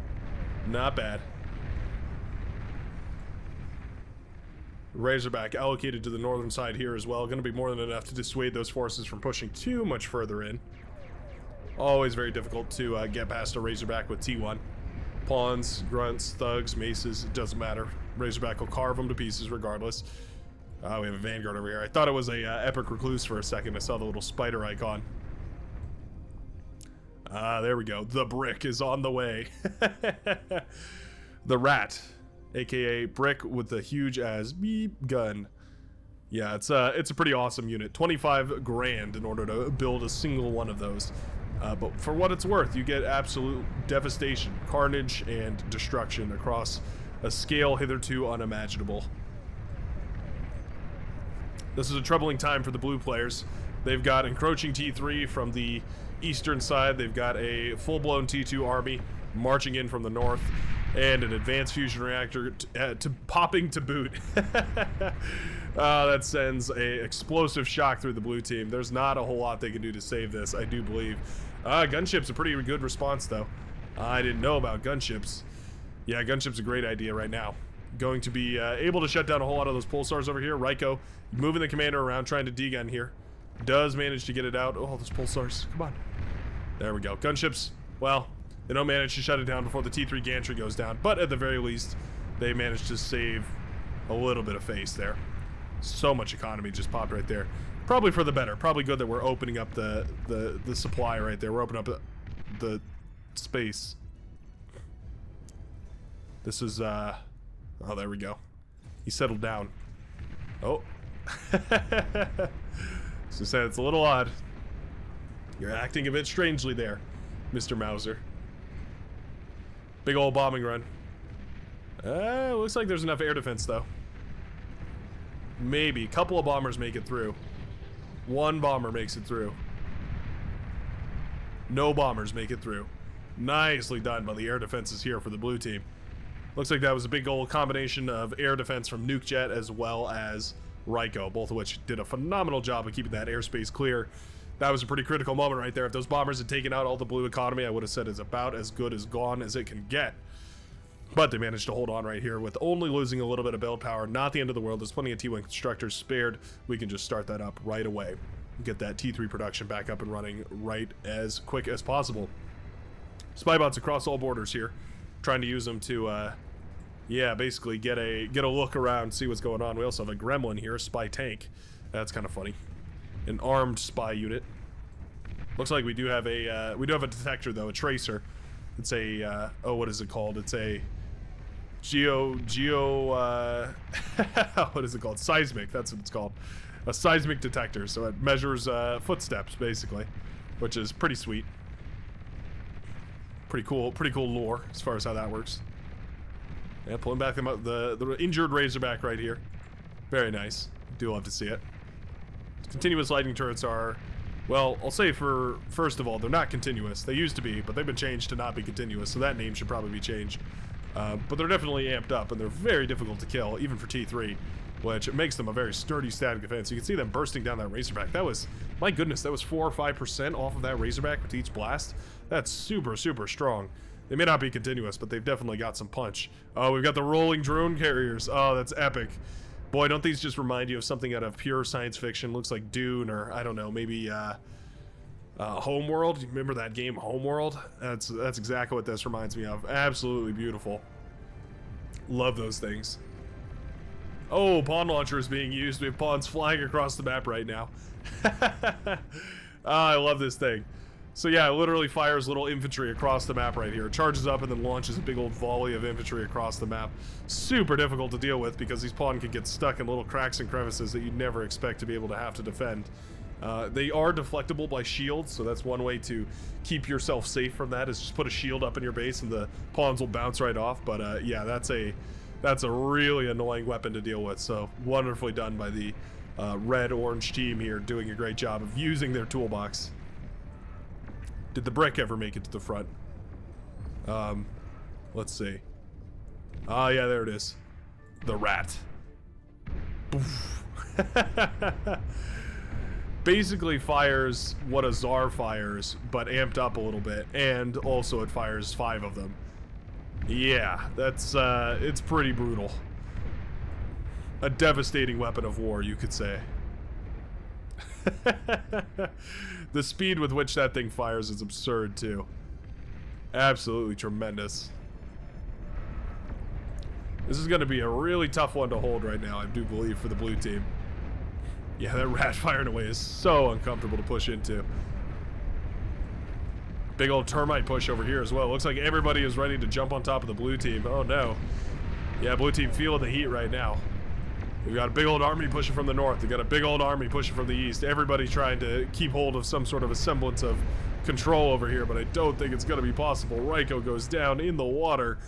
S1: Not bad. Razorback allocated to the northern side here as well. Going to be more than enough to dissuade those forces from pushing too much further in. Always very difficult to get past a Razorback with T1. Pawns, grunts, thugs, maces, it doesn't matter. Razorback will carve them to pieces regardless. We have a Vanguard over here. I thought it was a Epic Recluse for a second. I saw the little spider icon. There we go. The Brick is on the way. The Rat, aka Brick with the huge as beep gun. Yeah, it's a pretty awesome unit. 25 grand in order to build a single one of those. But for what it's worth, you get absolute devastation, carnage, and destruction across a scale hitherto unimaginable. This is a troubling time for the blue players. They've got encroaching T3 from the eastern side. They've got a full-blown T2 army marching in from the north, and an advanced fusion reactor to popping to boot. That sends a explosive shock through the blue team. There's not a whole lot they can do to save this, I do believe. Gunship's a pretty good response, though. I didn't know about gunships. Yeah, gunship's a great idea right now. Going to be able to shut down a whole lot of those pulsars over here. Raiko moving the commander around, trying to degun here. Does manage to get it out. Oh, those pulsars. Come on. There we go. Gunships, well, they don't manage to shut it down before the T3 gantry goes down. But at the very least, they managed to save a little bit of face there. So much economy just popped right there. Probably for the better. Probably good that we're opening up the supply right there. We're opening up the space. This is, oh, there we go. He settled down. Oh. So said it's a little odd. You're acting a bit strangely there, Mr. Mauser. Big old bombing run. Looks like there's enough air defense, though. Maybe. A couple of bombers make it through. One bomber makes it through. No bombers make it through. Nicely done by the air defenses here for the blue team. Looks like that was a big old combination of air defense from Nuke Jet as well as Raiko, both of which did a phenomenal job of keeping that airspace clear. That was a pretty critical moment right there. If those bombers had taken out all the blue economy, I would have said it's about as good as gone as it can get. But they managed to hold on right here with only losing a little bit of build power. Not the end of the world. There's plenty of T1 constructors spared. We can just start that up right away. Get that T3 production back up and running right as quick as possible. Spybots across all borders here. Trying to use them to, yeah, basically get a look around, see what's going on. We also have a gremlin here, a spy tank. That's kind of funny. An armed spy unit. Looks like we do have a detector though, a tracer. It's a oh, what is it called? It's a what is it called? Seismic. That's what it's called. A seismic detector. So it measures footsteps basically, which is pretty sweet. Pretty cool lore as far as how that works. Yeah, pulling back the injured Razorback right here. Very nice. Do love to see it. Continuous lightning turrets are, well, I'll say first of all, they're not continuous. They used to be, but they've been changed to not be continuous, so that name should probably be changed. But they're definitely amped up, and they're very difficult to kill, even for T3, which makes them a very sturdy static defense. You can see them bursting down that Razorback. That was, my goodness, that was 4 or 5% off of that Razorback with each blast. That's super, super strong. They may not be continuous, but they've definitely got some punch. Oh, we've got the rolling drone carriers. Oh, that's epic. Boy, don't these just remind you of something out of pure science fiction? Looks like Dune, or I don't know, maybe Homeworld. Remember that game, Homeworld? That's exactly what this reminds me of. Absolutely beautiful. Love those things. Oh, pawn launcher is being used. We have pawns flying across the map right now. I love this thing. So yeah, it literally fires little infantry across the map right here. It charges up and then launches a big old volley of infantry across the map. Super difficult to deal with because these pawn can get stuck in little cracks and crevices that you'd never expect to be able to have to defend. They are deflectable by shields, so that's one way to keep yourself safe from that, is just put a shield up in your base and the pawns will bounce right off. But yeah, that's a really annoying weapon to deal with. So wonderfully done by the red-orange team here, doing a great job of using their toolbox. Did the Brick ever make it to the front? Let's see. Ah, yeah, there it is. The Rat. Boof. Basically fires what a Tsar fires, but amped up a little bit, and also it fires 5 of them. Yeah, that's, it's pretty brutal. A devastating weapon of war, you could say. The speed with which that thing fires is absurd, too. Absolutely tremendous. This is going to be a really tough one to hold right now, I do believe, for the blue team. Yeah, that rat firing away is so uncomfortable to push into. Big old termite push over here as well. Looks like everybody is ready to jump on top of the blue team. Oh no. Yeah, blue team feeling the heat right now. We've got a big old army pushing from the north. We've got a big old army pushing from the east. Everybody trying to keep hold of some sort of a semblance of control over here, but I don't think it's going to be possible. Ryko goes down in the water.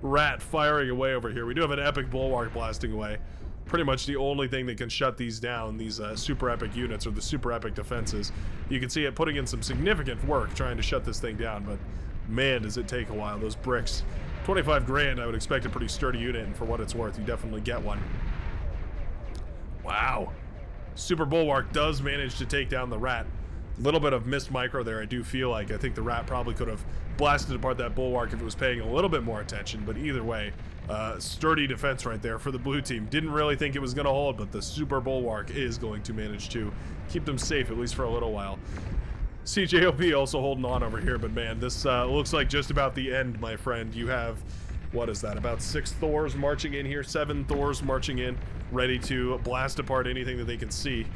S1: Rat firing away over here. We do have an epic bulwark blasting away. Pretty much the only thing that can shut these down, these super epic units or the super epic defenses. You can see it putting in some significant work trying to shut this thing down, but man, does it take a while. Those bricks. 25 grand, I would expect a pretty sturdy unit, and for what it's worth, you definitely get one. Wow. Super bulwark does manage to take down the rat. A little bit of missed micro there, I do feel like. I think the rat probably could have blasted apart that bulwark if it was paying a little bit more attention, but either way, sturdy defense right there for the blue team. Didn't really think it was going to hold, but the super bulwark is going to manage to keep them safe, at least for a little while. CJOP also holding on over here, but man, this looks like just about the end, my friend. You have, what is that, about 6 Thors marching in here, 7 Thors marching in, ready to blast apart anything that they can see.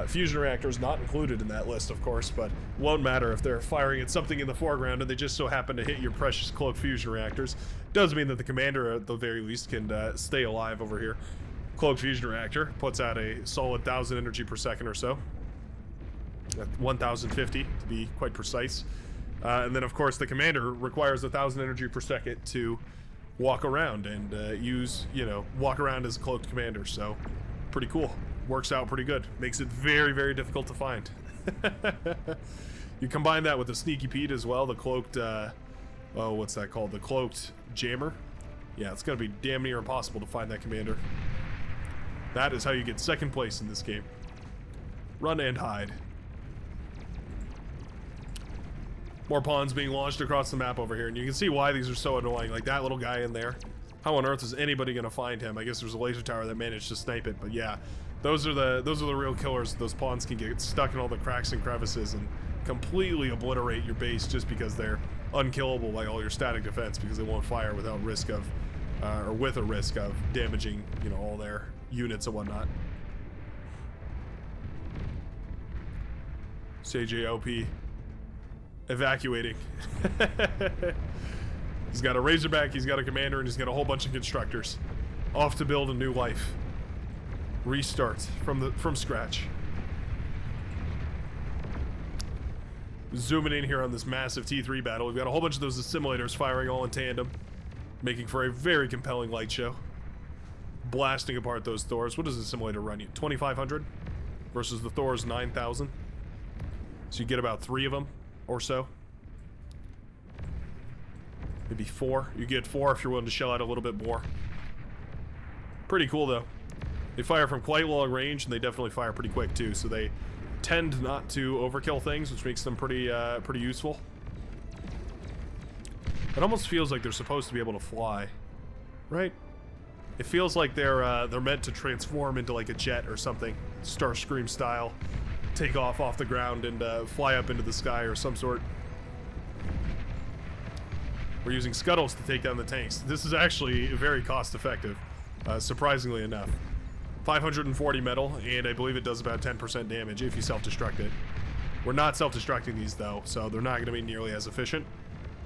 S1: Fusion reactors not included in that list, of course, but won't matter if they're firing at something in the foreground and they just so happen to hit your precious cloak fusion reactors. Does mean that the commander, at the very least, can stay alive over here. Cloak fusion reactor puts out a solid 1,000 energy per second or so. 1,050 to be quite precise. And then, of course, the commander requires 1,000 energy per second to walk around and walk around as a cloaked commander. So, pretty cool. Works out pretty good. Makes it very, very difficult to find. You combine that with the Sneaky Pete as well, the cloaked, what's that called? The cloaked jammer. Yeah, it's gonna be damn near impossible to find that commander. That is how you get second place in this game. Run and hide. More pawns being launched across the map over here, and you can see why these are so annoying. Like that little guy in there. How on earth is anybody gonna find him? I guess there's a laser tower that managed to snipe it, but yeah. Those are the real killers. Those pawns can get stuck in all the cracks and crevices and completely obliterate your base just because they're unkillable by all your static defense, because they won't fire without risk of, or with a risk of damaging, all their units and whatnot. CJOP evacuating. He's got a Razorback, he's got a commander, and he's got a whole bunch of constructors off to build a new life. Restart from scratch. Zooming in here on this massive T3 battle. We've got a whole bunch of those assimilators firing all in tandem, making for a very compelling light show. Blasting apart those Thors. What does the assimilator run you? 2,500 versus the Thor's 9,000. So you get about 3 of them or so. Maybe 4. You get 4 if you're willing to shell out a little bit more. Pretty cool though. They fire from quite long range, and they definitely fire pretty quick too, so they tend not to overkill things, which makes them pretty useful. It almost feels like they're supposed to be able to fly, right? It feels like they're meant to transform into like a jet or something, Starscream style, take off the ground and fly up into the sky or some sort. We're using scuttles to take down the tanks. This is actually very cost effective, surprisingly enough. 540 metal, and I believe it does about 10% damage if you self-destruct it. We're not self-destructing these though, so they're not going to be nearly as efficient.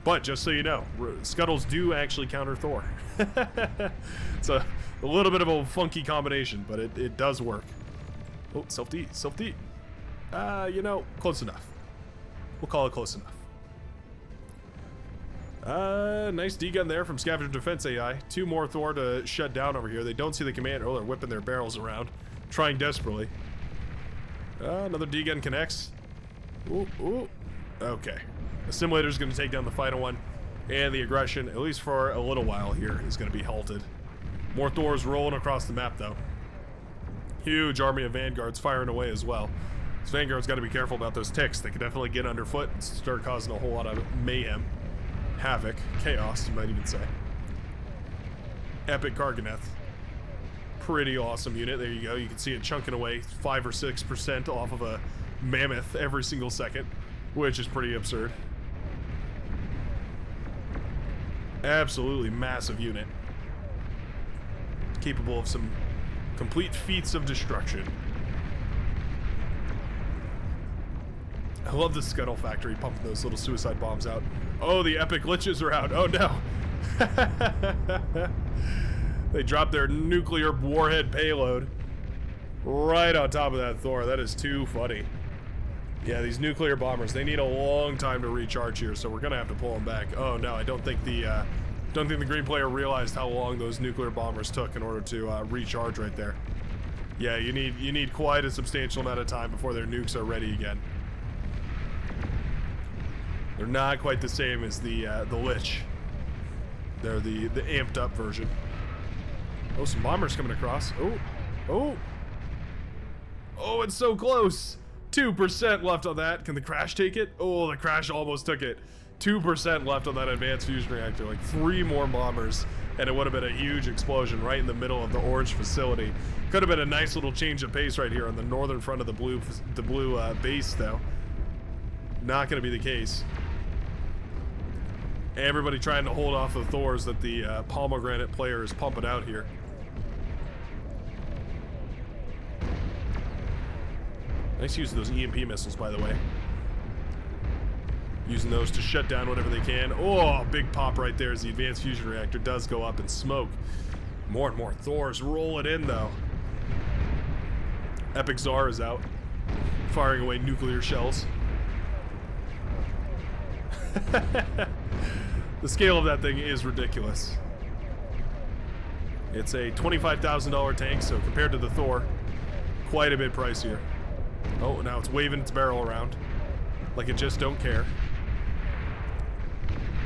S1: But just so you know, scuttles do actually counter Thor. It's a little bit of a funky combination, but it does work. Oh, self-D. Close enough. We'll call it close enough. Nice D-gun there from Scavenger Defense AI. 2 more Thor to shut down over here. They don't see the commander. Oh, they're whipping their barrels around, trying desperately. Another D-gun connects. Ooh. Okay. Assimilator's going to take down the final one, and the aggression, at least for a little while here, is going to be halted. More Thors rolling across the map, though. Huge army of Vanguards firing away as well. This Vanguard's got to be careful about those ticks. They could definitely get underfoot and start causing a whole lot of mayhem. Havoc. Chaos, you might even say. Epic Karganeth. Pretty awesome unit. There you go. You can see it chunking away 5 or 6% off of a mammoth every single second, which is pretty absurd. Absolutely massive unit. capable of some complete feats of destruction. I love the Scuttle Factory pumping those little suicide bombs out. Oh, the epic liches are out. Oh no. They dropped their nuclear warhead payload right on top of that Thor. That is too funny. Yeah, these nuclear bombers, they need a long time to recharge here, so we're gonna have to pull them back. Oh no, I don't think the green player realized how long those nuclear bombers took in order to recharge right there. Yeah, you need quite a substantial amount of time before their nukes are ready again. They're not quite the same as the Lich. They're the amped up version. Oh, some bombers coming across. Oh, it's so close. 2% left on that. Can the crash take it? Oh, the crash almost took it. 2% left on that advanced fusion reactor. Like 3 more bombers, and it would have been a huge explosion right in the middle of the orange facility. Could have been a nice little change of pace right here on the northern front of the blue base, though. Not going to be the case. Everybody trying to hold off the Thors that the pomegranate player is pumping out here. Nice use of those EMP missiles, by the way. Using those to shut down whatever they can. Oh, big pop right there as the advanced fusion reactor does go up in smoke. More and more Thors roll it in, though. Epic Tsar is out, firing away nuclear shells. The scale of that thing is ridiculous. It's a $25,000 tank, so compared to the Thor, quite a bit pricier. Oh, now it's waving its barrel around like it just don't care.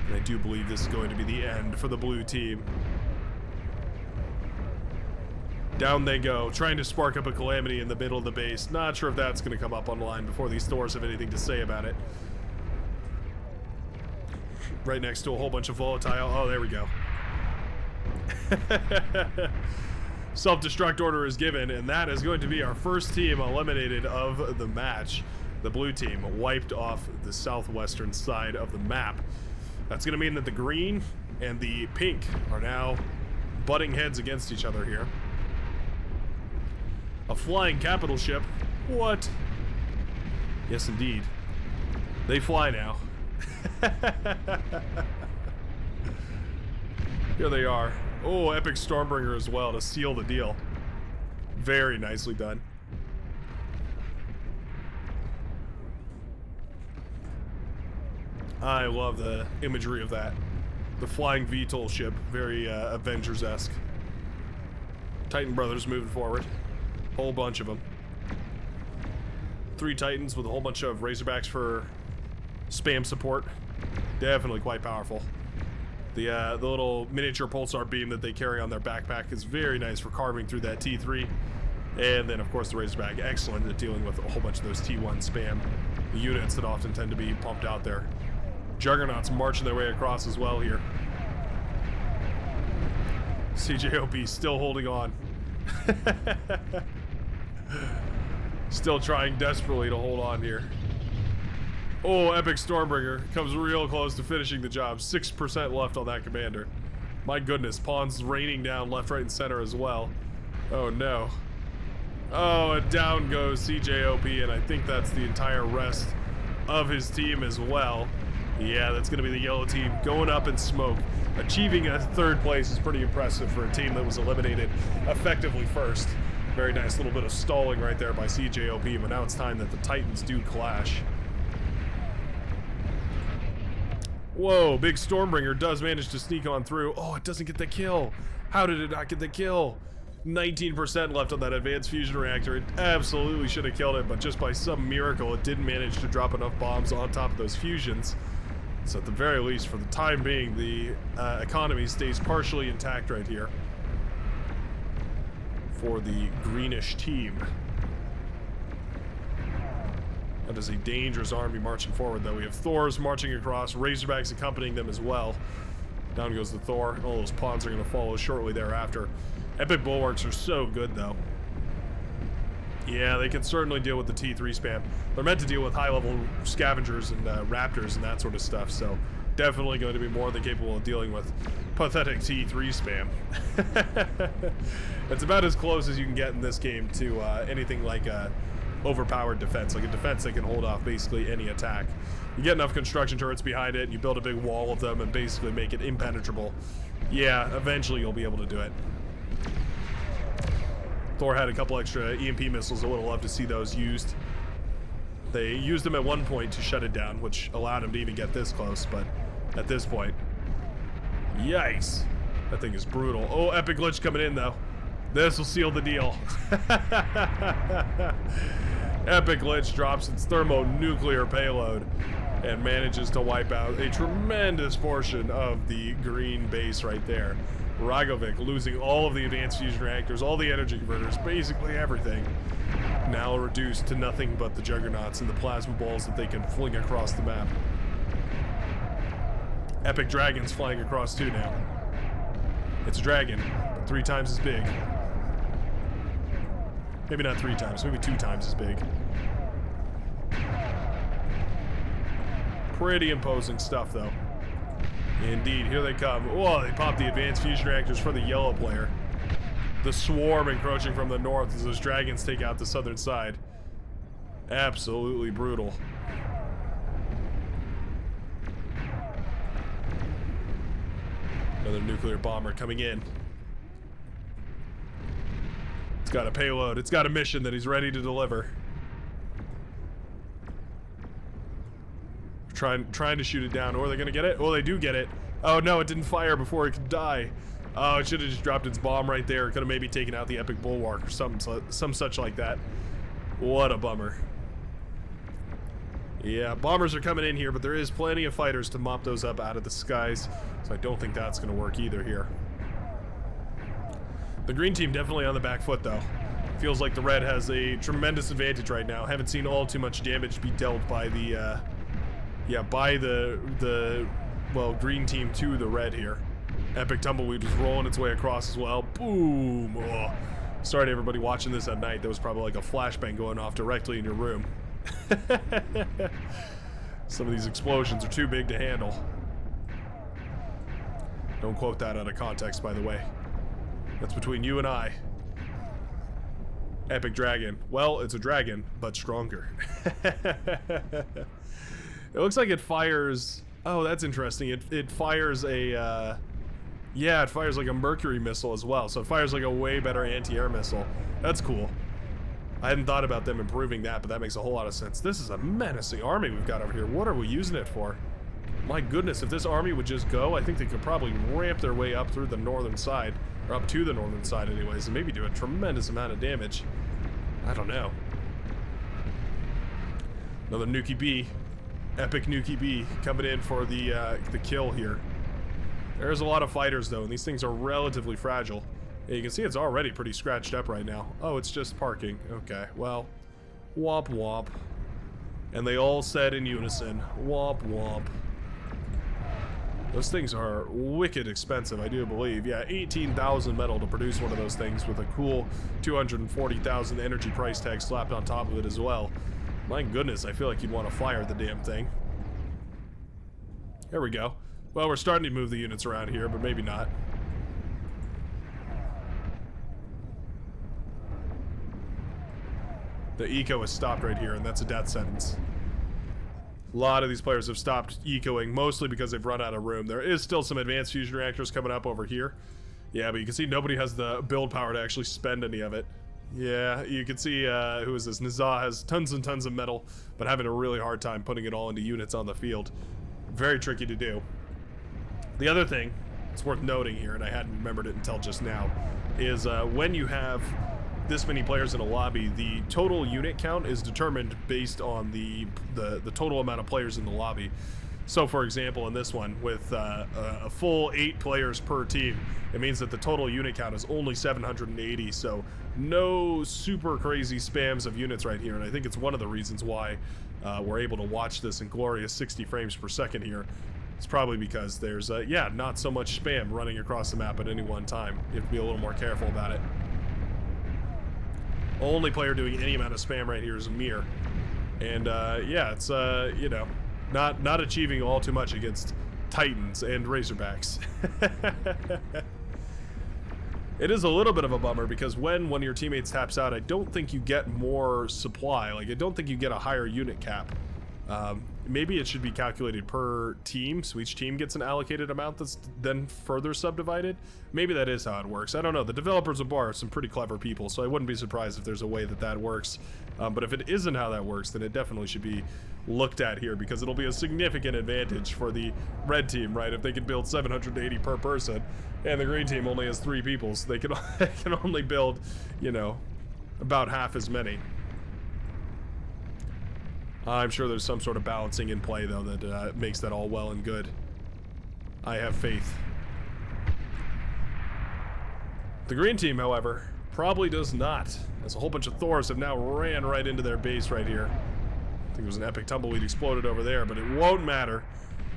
S1: And I do believe this is going to be the end for the blue team. Down they go, trying to spark up a calamity in the middle of the base. Not sure if that's going to come up online before these Thors have anything to say about it. Right next to a whole bunch of volatile. Oh, there we go. Self-destruct order is given, and that is going to be our first team eliminated of the match. The blue team wiped off the southwestern side of the map. That's going to mean that the green and the pink are now butting heads against each other here. A flying capital ship. What? Yes, indeed. They fly now. Here they are. Oh, epic Stormbringer as well to seal the deal. Very nicely done. I love the imagery of that. The flying VTOL ship, very Avengers-esque. Titan brothers moving forward. Whole bunch of them. 3 Titans with a whole bunch of Razorbacks for spam support. Definitely quite powerful. The little miniature pulsar beam that they carry on their backpack is very nice for carving through that T3. And then, of course, the Razorback, excellent at dealing with a whole bunch of those T1 spam units that often tend to be pumped out there. Juggernauts marching their way across as well here. CJOP still holding on. Still trying desperately to hold on here. Oh, epic Stormbringer comes real close to finishing the job. 6% left on that commander. My goodness, pawns raining down left, right, and center as well. Oh no. Oh, and down goes CJOP, and I think that's the entire rest of his team as well. Yeah, that's going to be the yellow team going up in smoke. Achieving a 3rd place is pretty impressive for a team that was eliminated effectively first. Very nice little bit of stalling right there by CJOP, but now it's time that the Titans do clash. Whoa, big Stormbringer does manage to sneak on through. Oh, it doesn't get the kill. How did it not get the kill? 19% left on that advanced fusion reactor. It absolutely should have killed it, but just by some miracle, it didn't manage to drop enough bombs on top of those fusions. So at the very least, for the time being, the economy stays partially intact right here for the greenish team. That is a dangerous army marching forward, though. We have Thors marching across, Razorbacks accompanying them as well. Down goes the Thor. All those pawns are going to follow shortly thereafter. Epic Bulwarks are so good, though. Yeah, they can certainly deal with the T3 spam. They're meant to deal with high-level scavengers and raptors and that sort of stuff, so definitely going to be more than capable of dealing with pathetic T3 spam. It's about as close as you can get in this game to anything like a overpowered defense, like a defense that can hold off basically any attack. You get enough construction turrets behind it, and you build a big wall of them and basically make it impenetrable. Yeah, eventually you'll be able to do it. Thor had a couple extra EMP missiles. I would have loved to see those used. They used them at one point to shut it down, which allowed him to even get this close, but at this point, yikes. That thing is brutal. Oh, epic glitch coming in, though. This will seal the deal. Epic glitch drops its thermonuclear payload and manages to wipe out a tremendous portion of the green base right there. Ragovic losing all of the advanced fusion reactors, all the energy converters, basically everything. Now reduced to nothing but the juggernauts and the plasma balls that they can fling across the map. Epic dragons flying across too now. It's a dragon, but 3 times as big. Maybe not 3 times, maybe 2 times as big. Pretty imposing stuff, though. Indeed, here they come. Oh, they pop the advanced fusion reactors for the yellow player. The swarm encroaching from the north as those dragons take out the southern side. Absolutely brutal. Another nuclear bomber coming in. It's got a payload. It's got a mission that he's ready to deliver. Trying to shoot it down. Oh, are they gonna get it? Oh, they do get it. Oh no, it didn't fire before it could die. Oh, it should have just dropped its bomb right there. It could have maybe taken out the epic bulwark or some such like that. What a bummer. Yeah, bombers are coming in here, but there is plenty of fighters to mop those up out of the skies, so I don't think that's going to work either here. The green team definitely on the back foot, though. Feels like the red has a tremendous advantage right now. Haven't seen all too much damage be dealt by the, well, green team to the red here. Epic Tumbleweed was rolling its way across as well. Boom! Oh. Sorry to everybody watching this at night. There was probably like a flashbang going off directly in your room. Some of these explosions are too big to handle. Don't quote that out of context, by the way. That's between you and I. Epic dragon. Well, it's a dragon, but stronger. It looks like it fires... Oh, that's interesting. It fires a... Yeah, it fires like a Mercury missile as well, so it fires like a way better anti-air missile. That's cool. I hadn't thought about them improving that, but that makes a whole lot of sense. This is a menacing army we've got over here. What are we using it for? My goodness, if this army would just go, I think they could probably ramp their way up through the northern side, or up to the northern side anyways, and maybe do a tremendous amount of damage. I don't know. Another Nuki B. Epic Nuki B coming in for the kill here. There's a lot of fighters, though, and these things are relatively fragile. Yeah, you can see it's already pretty scratched up right now. Oh, it's just parking. Okay, well, womp womp. And they all said in unison, womp womp. Those things are wicked expensive, I do believe. Yeah, 18,000 metal to produce one of those things with a cool 240,000 energy price tag slapped on top of it as well. My goodness, I feel like you'd want to fire the damn thing. There we go. Well, we're starting to move the units around here, but maybe not. The eco is stopped right here, and that's a death sentence. A lot of these players have stopped ecoing, mostly because they've run out of room. There is still some advanced fusion reactors coming up over here. Yeah, but you can see nobody has the build power to actually spend any of it. Yeah, you can see, who is this? Nizah has tons and tons of metal, but having a really hard time putting it all into units on the field. Very tricky to do. The other thing, it's worth noting here, and I hadn't remembered it until just now, is when you have this many players in a lobby, the total unit count is determined based on the total amount of players in the lobby. So, for example, in this one, with a full 8 players per team, it means that the total unit count is only 780, so no super crazy spams of units right here, and I think it's one of the reasons why we're able to watch this in glorious 60 frames per second here. It's probably because there's, yeah, not so much spam running across the map at any one time. You have to be a little more careful about it. Only player doing any amount of spam right here is Amir. And, yeah, it's, you know, not achieving all too much against Titans and Razorbacks. It is a little bit of a bummer because when one of your teammates taps out, I don't think you get more supply. Like, I don't think you get a higher unit cap. Maybe it should be calculated per team, so each team gets an allocated amount that's then further subdivided. Maybe that is how it works. I don't know. The developers of Bar are some pretty clever people, so I wouldn't be surprised if there's a way that that works. But if it isn't how that works, then it definitely should be looked at here, because it'll be a significant advantage for the red team, right? If they can build 780 per person, and the green team only has 3 people, so they can only build, you know, about half as many. I'm sure there's some sort of balancing in play, though, that makes that all well and good. I have faith. The green team, however, probably does not, as a whole bunch of Thors have now ran right into their base right here. I think there was an epic tumbleweed exploded over there, but it won't matter.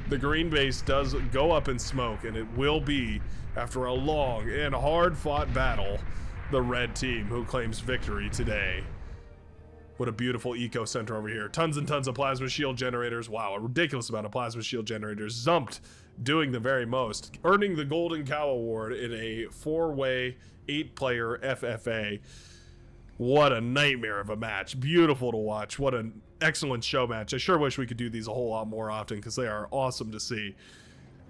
S1: The green base does go up in smoke, and it will be, after a long and hard-fought battle, the red team who claims victory today. What a beautiful eco center over here. Tons and tons of plasma shield generators. Wow, a ridiculous amount of plasma shield generators. Zumped doing the very most, earning the Golden Cow Award in a 4-way, 8-player FFA. What a nightmare of a match. Beautiful to watch. What an excellent show match. I sure wish we could do these a whole lot more often, because they are awesome to see.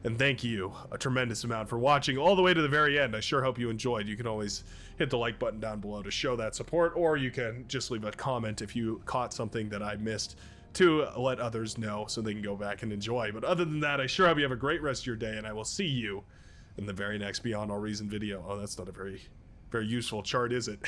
S1: And thank you a tremendous amount for watching all the way to the very end. I sure hope you enjoyed. You can always hit the like button down below to show that support, or you can just leave a comment if you caught something that I missed to let others know so they can go back and enjoy. But other than that, I sure hope you have a great rest of your day, and I will see you in the very next Beyond All Reason video. Oh, that's not a very useful chart, is it?